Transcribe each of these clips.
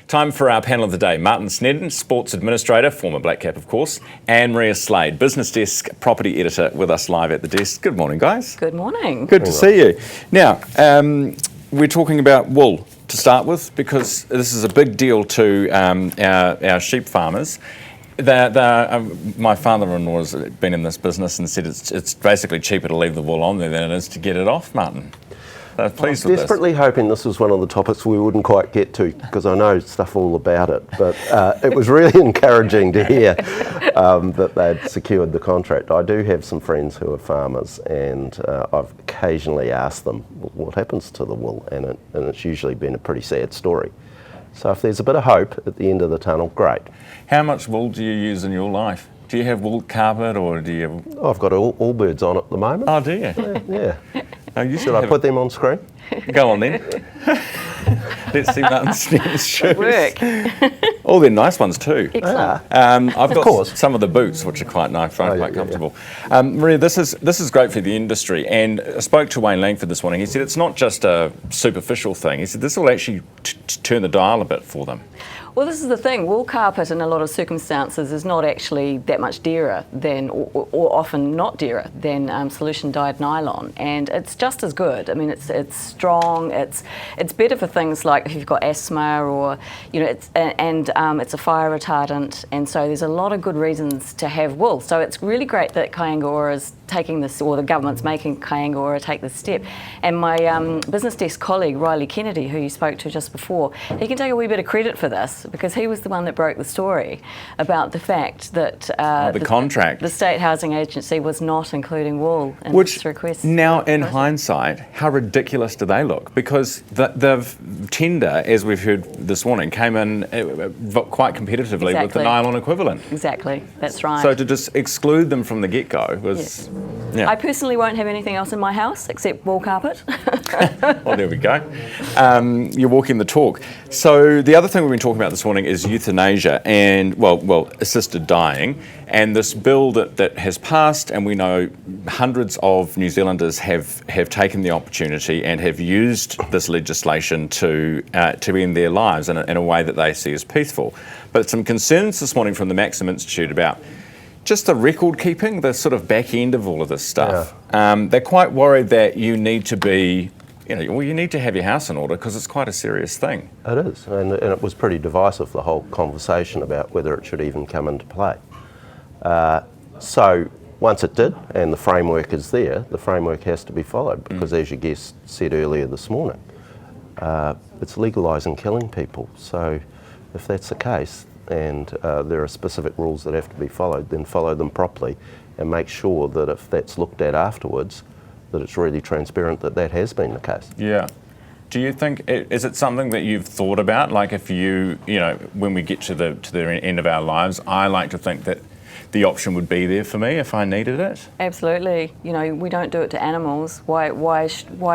Time for our panel of the day. Martin Snedden, Sports Administrator, former Black Cap of course, and Maria Slade, Business Desk Property Editor, with us live at the desk. Good morning, guys. Good morning. Good to see you. Now, we're talking about wool to start with, because this is a big deal to our sheep farmers. My father-in-law has been in this business and said it's basically cheaper to leave the wool on there than it is to get it off, Martin. Pleased with desperately this. hoping this was one of the topics we wouldn't quite get to, because I know stuff all about it, but it was really encouraging to hear that they'd secured the contract. I do have some friends who are farmers, and I've occasionally asked them what happens to the wool, and it's usually been a pretty sad story. So if there's a bit of hope at the end of the tunnel, great. How much wool do you use in your life? Do you have wool carpet, or do you have... I've got all birds on at the moment. Oh, do you? Yeah. Should I put them on screen? Go on then. Let's see Martin Snedden's shoes. Good work. Oh, they're nice ones too. Excellent. I've got some of the boots, which are quite nice, quite comfortable. Yeah. Maria, this is great for the industry, and I spoke to Wayne Langford this morning. He said it's not just a superficial thing. He said this will actually turn the dial a bit for them. Well, this is the thing. Wool carpet, in a lot of circumstances, is not actually that much dearer than, or often not dearer than solution dyed nylon, and it's just as good. I mean, it's strong. It's better for things like if you've got asthma, or it's a fire retardant, and so there's a lot of good reasons to have wool. So it's really great that Kāinga is taking this, or the government's making Kāinga take this step. And my business desk colleague Riley Kennedy, who you spoke to just before, he can take a wee bit of credit for this, because he was the one that broke the story about the fact that the State Housing Agency was not including wool in its request. Now, in hindsight, how ridiculous do they look? Because the tender, as we've heard this morning, came in quite competitively with the nylon equivalent. Exactly, that's right. So to just exclude them from the get-go was... Yeah. I personally won't have anything else in my house except wool carpet. Well, there we go. You're walking the talk. So the other thing we've been talking about this morning is euthanasia and, well, assisted dying. And this bill that has passed, and we know hundreds of New Zealanders have taken the opportunity and have used this legislation to end their lives in a way that they see as peaceful. But some concerns this morning from the Maxim Institute about just the record keeping, the sort of back end of all of this stuff. Yeah. They're quite worried that you need to be, you need to have your house in order, because it's quite a serious thing. It is, and it was pretty divisive, the whole conversation about whether it should even come into play. So once it did, and the framework is there, the framework has to be followed, because as your guest said earlier this morning, it's legalising killing people. So if that's the case, and there are specific rules that have to be followed, then follow them properly and make sure that if that's looked at afterwards, that it's really transparent that has been the case. Yeah. Do you think, is it something that you've thought about? Like if when we get to the end of our lives, I like to think that the option would be there for me if I needed it? Absolutely. We don't do it to animals. Why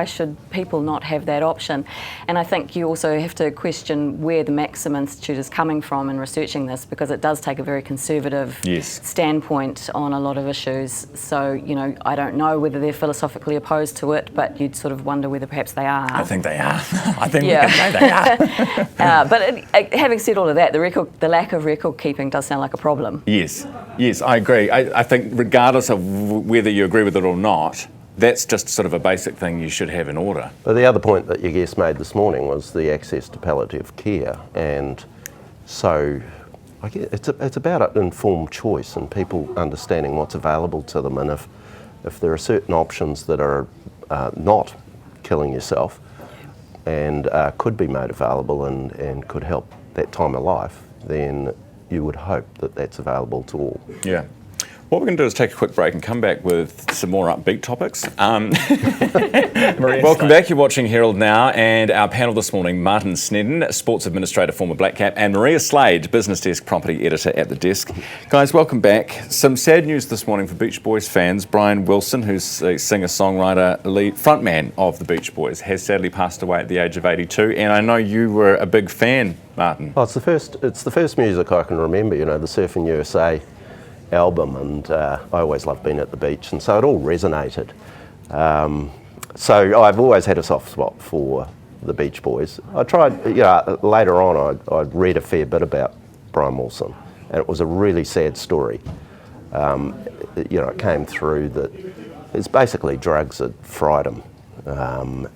should people not have that option? And I think you also have to question where the Maxim Institute is coming from in researching this, because it does take a very conservative standpoint on a lot of issues. So, I don't know whether they're philosophically opposed to it, but you'd sort of wonder whether perhaps they are. I think they are. I think we can say they are. But having said all of that, the lack of record keeping does sound like a problem. Yes, I agree. I think regardless of whether you agree with it or not, that's just sort of a basic thing you should have in order. But the other point that your guest made this morning was the access to palliative care, and so I guess it's about an informed choice and people understanding what's available to them, and if there are certain options that are not killing yourself and could be made available and could help that time of life, then you would hope that that's available to all. Yeah. What we're going to do is take a quick break and come back with some more upbeat topics. Welcome back. You're watching Herald Now, and our panel this morning, Martin Snedden, Sports Administrator, former Black Cap, and Maria Slade, Business Desk Property Editor at the desk. Guys, welcome back. Some sad news this morning for Beach Boys fans. Brian Wilson, who's a singer-songwriter, frontman of the Beach Boys, has sadly passed away at the age of 82, and I know you were a big fan, Martin. Oh, it's the first music I can remember, the Surfing USA album, and I always loved being at the beach, and so it all resonated. So I've always had a soft spot for the Beach Boys. I tried, later on I'd read a fair bit about Brian Wilson, and it was a really sad story. It came through that it's basically drugs that fried him,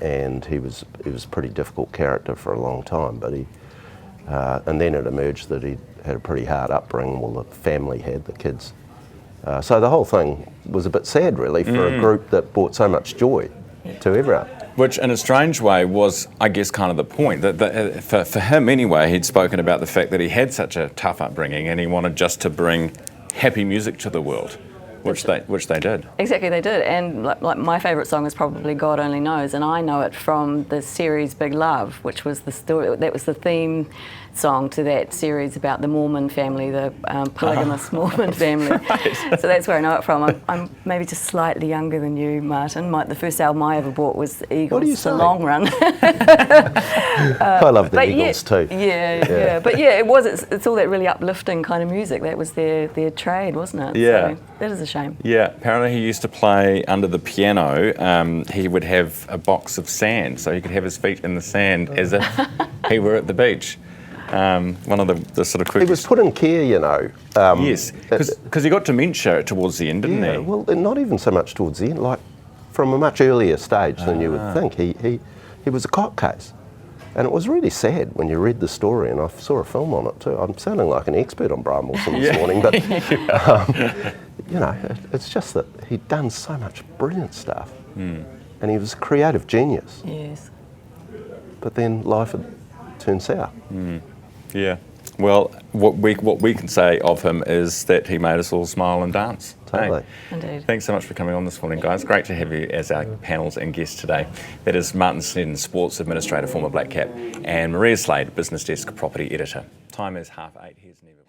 and he was a pretty difficult character for a long time. But and then it emerged that he had a pretty hard upbringing. Well, the family had, the kids. So the whole thing was a bit sad, really, for a group that brought so much joy to everyone. Which, in a strange way, was, I guess, kind of the point. That for him, anyway, he'd spoken about the fact that he had such a tough upbringing and he wanted just to bring happy music to the world, which they did. Exactly, they did. And like my favourite song is probably God Only Knows, and I know it from the series Big Love, which was the story, that was the theme song to that series about the Mormon family, the polygamous Mormon family. Right. So that's where I know it from. I'm maybe just slightly younger than you, Martin. The first album I ever bought was Eagles, The Long Run. I love the Eagles too. Yeah. But yeah, it's all that really uplifting kind of music. That was their trade, wasn't it? Yeah. So that is a shame. Yeah, apparently he used to play under the piano. He would have a box of sand, so he could have his feet in the sand as if he were at the beach. One of the sort of quick. He was put in care, yes, because he got dementia towards the end, didn't he? Well, not even so much towards the end, like from a much earlier stage than you would think. He was a court case. And it was really sad when you read the story, and I saw a film on it too. I'm sounding like an expert on Brian Wilson this morning, but it's just that he'd done so much brilliant stuff, and he was a creative genius. Yes. But then life had turned sour. Yeah. Well, what we can say of him is that he made us all smile and dance. Totally. Hey? Indeed. Thanks so much for coming on this morning, guys. Great to have you as our panels and guests today. That is Martin Snedden, Sports Administrator, former Black Cap, and Maria Slade, Business Desk Property Editor. Time is 8:30. Here's Never.